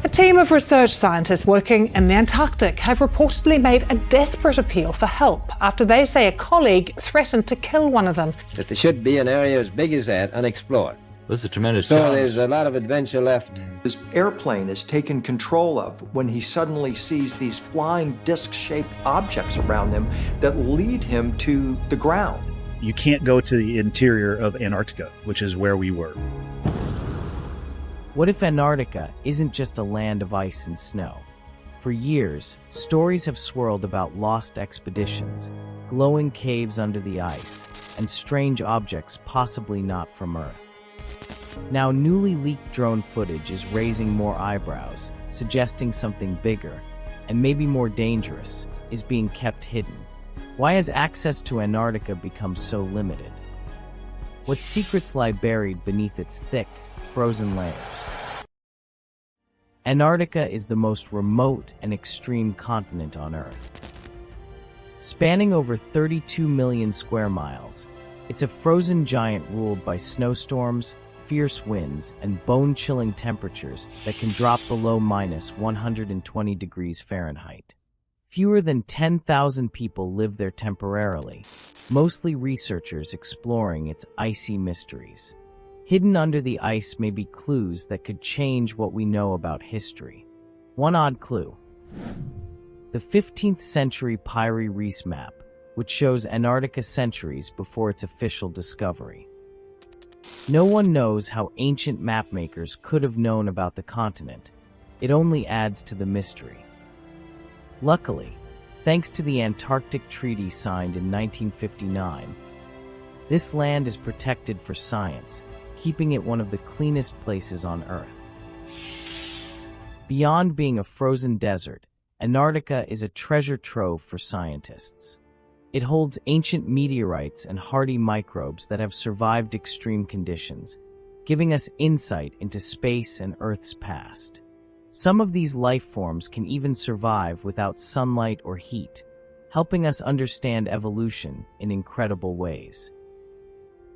A team of research scientists working in the Antarctic have reportedly made a desperate appeal for help after they say a colleague threatened to kill one of them. That there should be an area as big as that unexplored. This is a tremendous So challenge. there's a lot of adventure left. His airplane is taken control of when he suddenly sees these flying disc-shaped objects around him that lead him to the ground. You can't go to the interior of Antarctica, which is where we were. What if Antarctica isn't just a land of ice and snow? For years, stories have swirled about lost expeditions, glowing caves under the ice, and strange objects possibly not from Earth. Now, newly leaked drone footage is raising more eyebrows, suggesting something bigger, and maybe more dangerous, is being kept hidden. Why has access to Antarctica become so limited? What secrets lie buried beneath its thick, frozen layers? Antarctica is the most remote and extreme continent on Earth. Spanning over 32 million square miles, it's a frozen giant ruled by snowstorms, fierce winds, and bone-chilling temperatures that can drop below -120 degrees Fahrenheit. Fewer than 10,000 people live there temporarily, mostly researchers exploring its icy mysteries. Hidden under the ice may be clues that could change what we know about history. One odd clue: the 15th century Piri Reis map, which shows Antarctica centuries before its official discovery. No one knows how ancient mapmakers could have known about the continent. It only adds to the mystery. Luckily, thanks to the Antarctic Treaty signed in 1959, this land is protected for science, keeping it one of the cleanest places on Earth. Beyond being a frozen desert, Antarctica is a treasure trove for scientists. It holds ancient meteorites and hardy microbes that have survived extreme conditions, giving us insight into space and Earth's past. Some of these life forms can even survive without sunlight or heat, helping us understand evolution in incredible ways.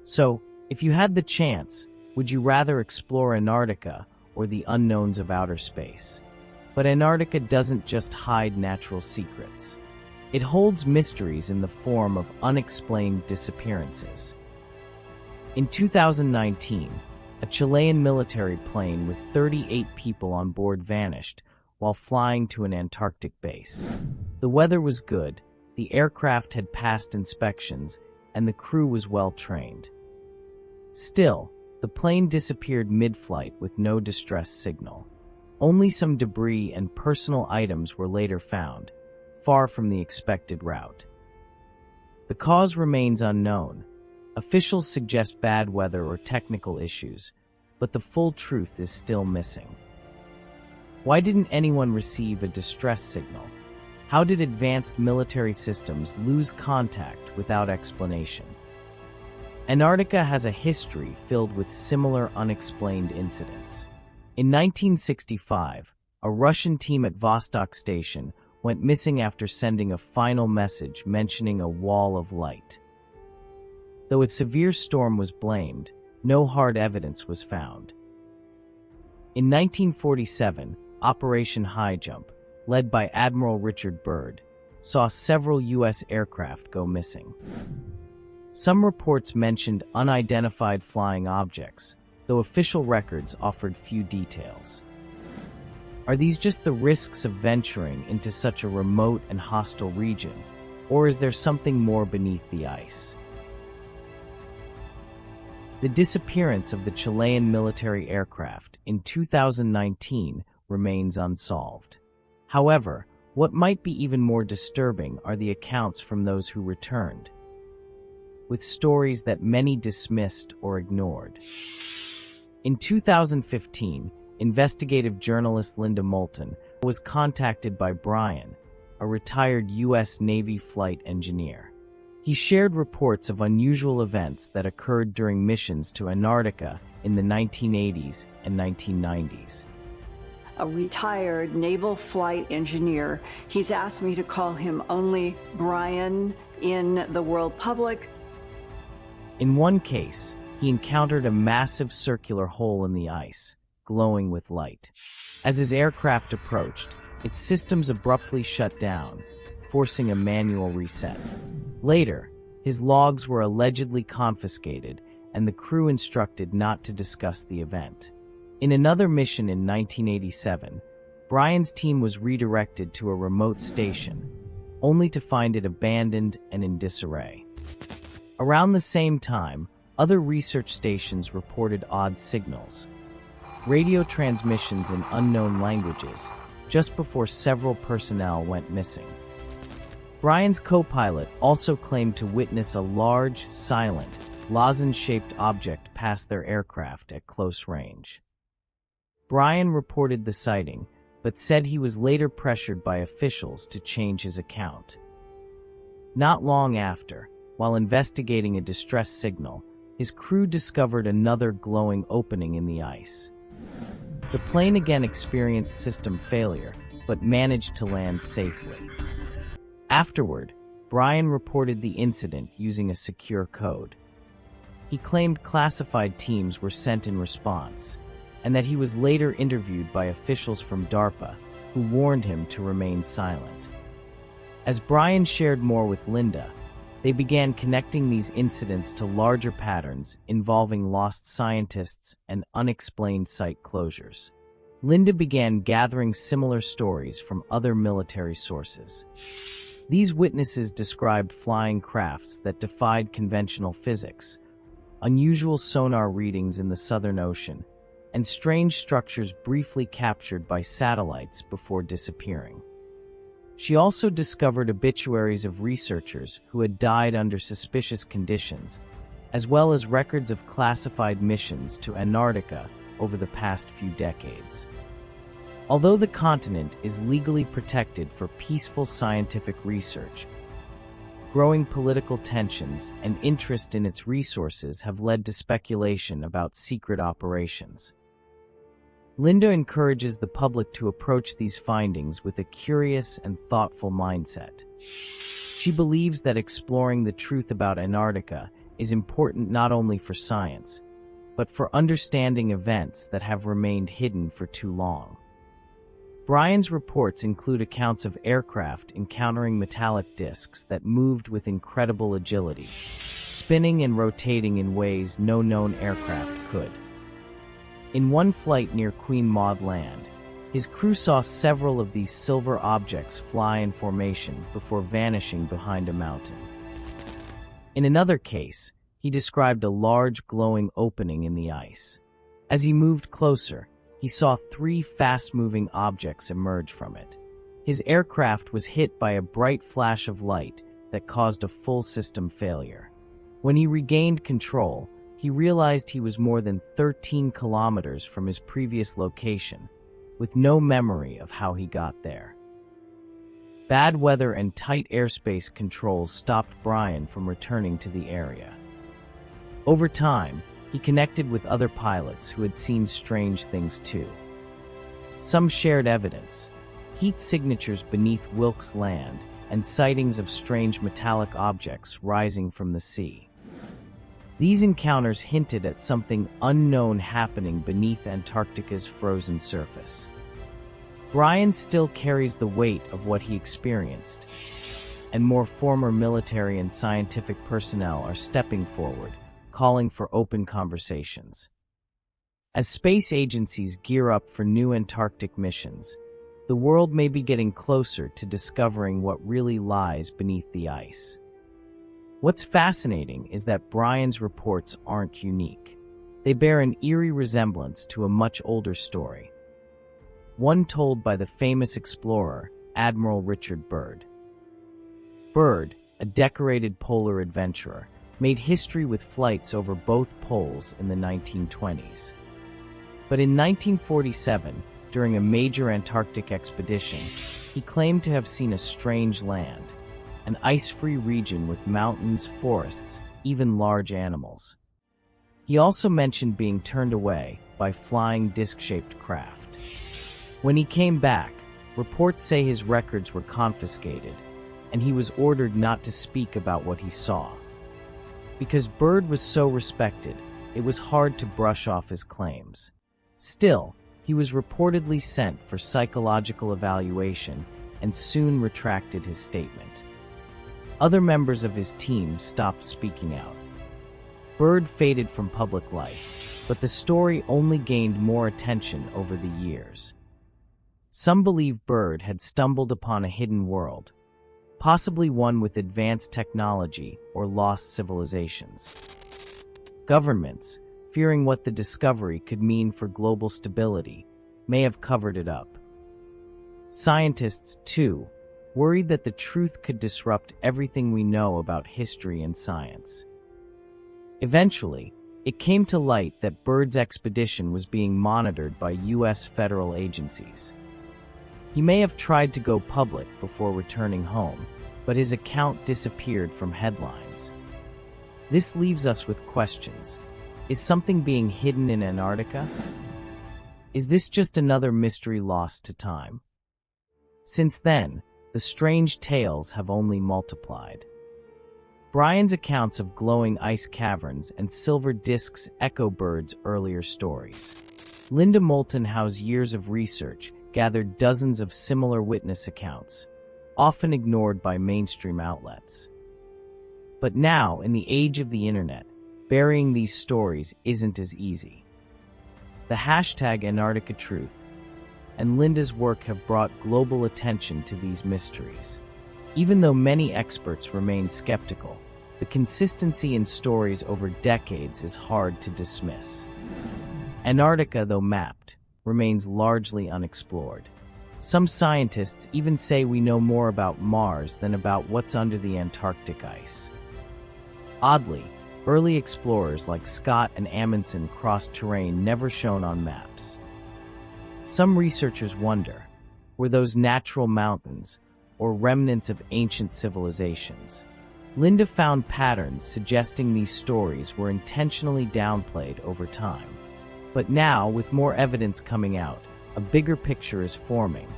So, if you had the chance, would you rather explore Antarctica or the unknowns of outer space? But Antarctica doesn't just hide natural secrets. It holds mysteries in the form of unexplained disappearances. In 2019, a Chilean military plane with 38 people on board vanished while flying to an Antarctic base. The weather was good, the aircraft had passed inspections, and the crew was well trained. Still, the plane disappeared mid-flight with no distress signal. Only some debris and personal items were later found, far from the expected route. The cause remains unknown. Officials suggest bad weather or technical issues, but the full truth is still missing. Why didn't anyone receive a distress signal? How did advanced military systems lose contact without explanation? Antarctica has a history filled with similar unexplained incidents. In 1965, a Russian team at Vostok Station went missing after sending a final message mentioning a wall of light. Though a severe storm was blamed, no hard evidence was found. In 1947, Operation High Jump, led by Admiral Richard Byrd, saw several U.S. aircraft go missing. Some reports mentioned unidentified flying objects, though official records offered few details. Are these just the risks of venturing into such a remote and hostile region, or is there something more beneath the ice? The disappearance of the Chilean military aircraft in 2019 remains unsolved. However, what might be even more disturbing are the accounts from those who returned, with stories that many dismissed or ignored. In 2015, investigative journalist Linda Moulton was contacted by Brian, a retired U.S. Navy flight engineer. He shared reports of unusual events that occurred during missions to Antarctica in the 1980s and 1990s. A retired naval flight engineer. He's asked me to call him only Brian in the world public. In one case, he encountered a massive circular hole in the ice, glowing with light. As his aircraft approached, its systems abruptly shut down, forcing a manual reset. Later, his logs were allegedly confiscated, and the crew instructed not to discuss the event. In another mission in 1987, Brian's team was redirected to a remote station, only to find it abandoned and in disarray. Around the same time, other research stations reported odd signals, radio transmissions in unknown languages, just before several personnel went missing. Brian's co-pilot also claimed to witness a large, silent, lozenge-shaped object pass their aircraft at close range. Brian reported the sighting, but said he was later pressured by officials to change his account. Not long after, while investigating a distress signal, his crew discovered another glowing opening in the ice. The plane again experienced system failure, but managed to land safely. Afterward, Brian reported the incident using a secure code. He claimed classified teams were sent in response, and that he was later interviewed by officials from DARPA, who warned him to remain silent. As Brian shared more with Linda, they began connecting these incidents to larger patterns involving lost scientists and unexplained site closures. Linda began gathering similar stories from other military sources. These witnesses described flying crafts that defied conventional physics, unusual sonar readings in the Southern Ocean, and strange structures briefly captured by satellites before disappearing. She also discovered obituaries of researchers who had died under suspicious conditions, as well as records of classified missions to Antarctica over the past few decades. Although the continent is legally protected for peaceful scientific research, growing political tensions and interest in its resources have led to speculation about secret operations. Linda encourages the public to approach these findings with a curious and thoughtful mindset. She believes that exploring the truth about Antarctica is important not only for science, but for understanding events that have remained hidden for too long. Brian's reports include accounts of aircraft encountering metallic disks that moved with incredible agility, spinning and rotating in ways no known aircraft could. In one flight near Queen Maud Land, his crew saw several of these silver objects fly in formation before vanishing behind a mountain. In another case, he described a large glowing opening in the ice. As he moved closer, he saw 3 fast-moving objects emerge from it. His aircraft was hit by a bright flash of light that caused a full system failure. When he regained control, he realized he was more than 13 kilometers from his previous location, with no memory of how he got there. Bad weather and tight airspace controls stopped Brian from returning to the area. Over time, he connected with other pilots who had seen strange things too. Some shared evidence, heat signatures beneath Wilkes Land, and sightings of strange metallic objects rising from the sea. These encounters hinted at something unknown happening beneath Antarctica's frozen surface. Brian still carries the weight of what he experienced, and more former military and scientific personnel are stepping forward, calling for open conversations. As space agencies gear up for new Antarctic missions, the world may be getting closer to discovering what really lies beneath the ice. What's fascinating is that Brian's reports aren't unique. They bear an eerie resemblance to a much older story, one told by the famous explorer, Admiral Richard Byrd. Byrd, a decorated polar adventurer, made history with flights over both poles in the 1920s. But in 1947, during a major Antarctic expedition, he claimed to have seen a strange land, an ice-free region with mountains, forests, even large animals. He also mentioned being turned away by flying disc-shaped craft. When he came back, reports say his records were confiscated, and he was ordered not to speak about what he saw. Because Byrd was so respected, it was hard to brush off his claims. Still, he was reportedly sent for psychological evaluation and soon retracted his statement. Other members of his team stopped speaking out. Byrd faded from public life, but the story only gained more attention over the years. Some believe Byrd had stumbled upon a hidden world, possibly one with advanced technology or lost civilizations. Governments, fearing what the discovery could mean for global stability, may have covered it up. Scientists, too, worried that the truth could disrupt everything we know about history and science. Eventually, it came to light that Byrd's expedition was being monitored by U.S. federal agencies. He may have tried to go public before returning home, but his account disappeared from headlines. This leaves us with questions. Is something being hidden in Antarctica? Is this just another mystery lost to time? Since then, the strange tales have only multiplied. Brian's accounts of glowing ice caverns and silver disks echo Byrd's earlier stories. Linda Moultonhouse's years of research gathered dozens of similar witness accounts, often ignored by mainstream outlets. But now, in the age of the internet, burying these stories isn't as easy. The hashtag AntarcticaTruth and Linda's work have brought global attention to these mysteries. Even though many experts remain skeptical, the consistency in stories over decades is hard to dismiss. Antarctica, though mapped, remains largely unexplored. Some scientists even say we know more about Mars than about what's under the Antarctic ice. Oddly, early explorers like Scott and Amundsen crossed terrain never shown on maps. Some researchers wonder, were those natural mountains or remnants of ancient civilizations? Linda found patterns suggesting these stories were intentionally downplayed over time. But now, with more evidence coming out, a bigger picture is forming,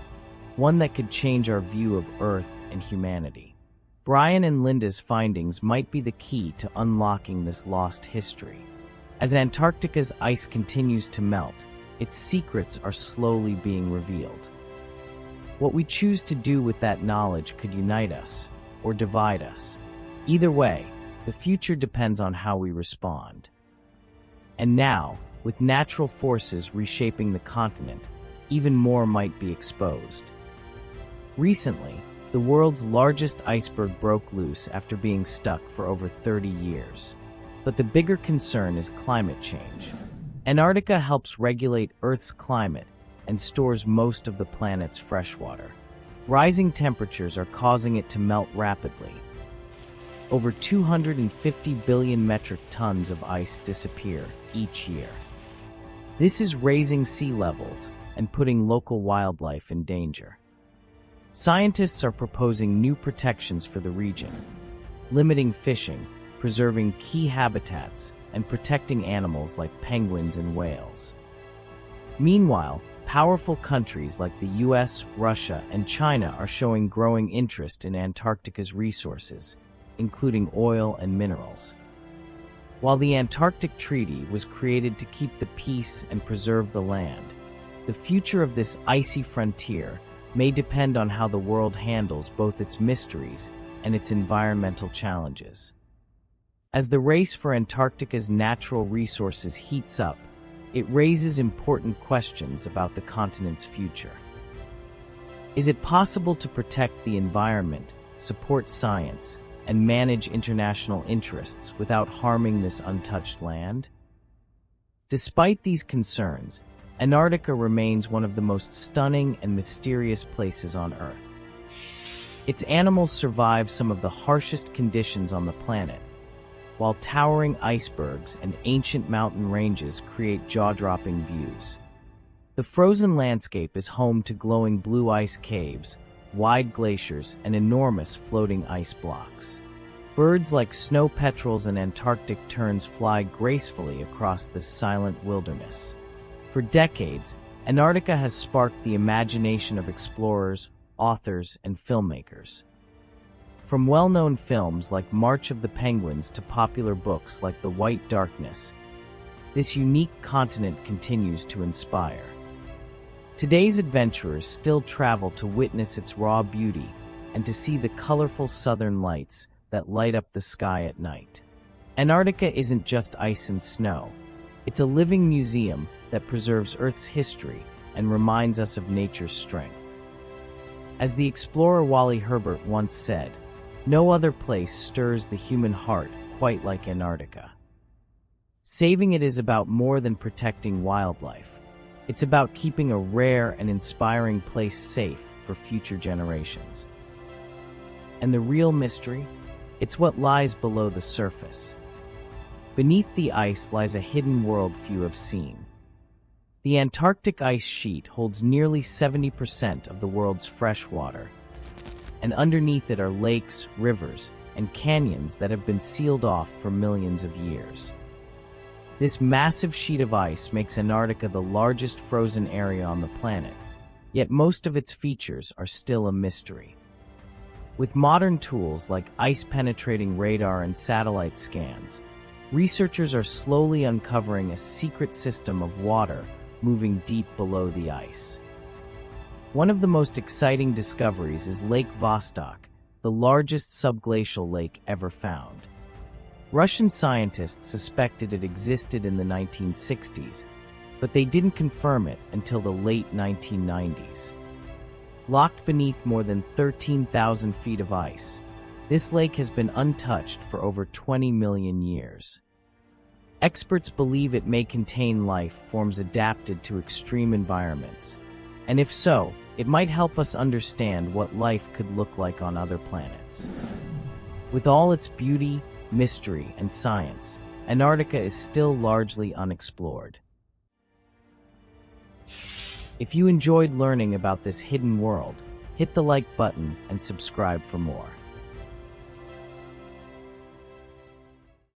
one that could change our view of Earth and humanity. Brian and Linda's findings might be the key to unlocking this lost history. As Antarctica's ice continues to melt, its secrets are slowly being revealed. What we choose to do with that knowledge could unite us or divide us. Either way, the future depends on how we respond. And now, with natural forces reshaping the continent, even more might be exposed. Recently, the world's largest iceberg broke loose after being stuck for over 30 years. But the bigger concern is climate change. Antarctica helps regulate Earth's climate and stores most of the planet's freshwater. Rising temperatures are causing it to melt rapidly. Over 250 billion metric tons of ice disappear each year. This is raising sea levels and putting local wildlife in danger. Scientists are proposing new protections for the region, limiting fishing, preserving key habitats, and protecting animals like penguins and whales. Meanwhile, powerful countries like the US, Russia, and China are showing growing interest in Antarctica's resources, including oil and minerals. While the Antarctic Treaty was created to keep the peace and preserve the land, the future of this icy frontier may depend on how the world handles both its mysteries and its environmental challenges. As the race for Antarctica's natural resources heats up, it raises important questions about the continent's future. Is it possible to protect the environment, support science, and manage international interests without harming this untouched land? Despite these concerns, Antarctica remains one of the most stunning and mysterious places on Earth. Its animals survive some of the harshest conditions on the planet, while towering icebergs and ancient mountain ranges create jaw-dropping views. The frozen landscape is home to glowing blue ice caves, wide glaciers, and enormous floating ice blocks. Birds like snow petrels and Antarctic terns fly gracefully across this silent wilderness. For decades, Antarctica has sparked the imagination of explorers, authors, and filmmakers. From well-known films like March of the Penguins to popular books like The White Darkness, this unique continent continues to inspire. Today's adventurers still travel to witness its raw beauty and to see the colorful southern lights that light up the sky at night. Antarctica isn't just ice and snow. It's a living museum that preserves Earth's history and reminds us of nature's strength. As the explorer Wally Herbert once said, "No other place stirs the human heart quite like Antarctica." Saving it is about more than protecting wildlife. It's about keeping a rare and inspiring place safe for future generations. And the real mystery? It's what lies below the surface. Beneath the ice lies a hidden world few have seen. The Antarctic ice sheet holds nearly 70% of the world's fresh water, and underneath it are lakes, rivers, and canyons that have been sealed off for millions of years. This massive sheet of ice makes Antarctica the largest frozen area on the planet, yet most of its features are still a mystery. With modern tools like ice-penetrating radar and satellite scans, researchers are slowly uncovering a secret system of water moving deep below the ice. One of the most exciting discoveries is Lake Vostok, the largest subglacial lake ever found. Russian scientists suspected it existed in the 1960s, but they didn't confirm it until the late 1990s. Locked beneath more than 13,000 feet of ice, this lake has been untouched for over 20 million years. Experts believe it may contain life forms adapted to extreme environments, and if so, it might help us understand what life could look like on other planets. With all its beauty, mystery, and science, Antarctica is still largely unexplored. If you enjoyed learning about this hidden world, hit the like button and subscribe for more.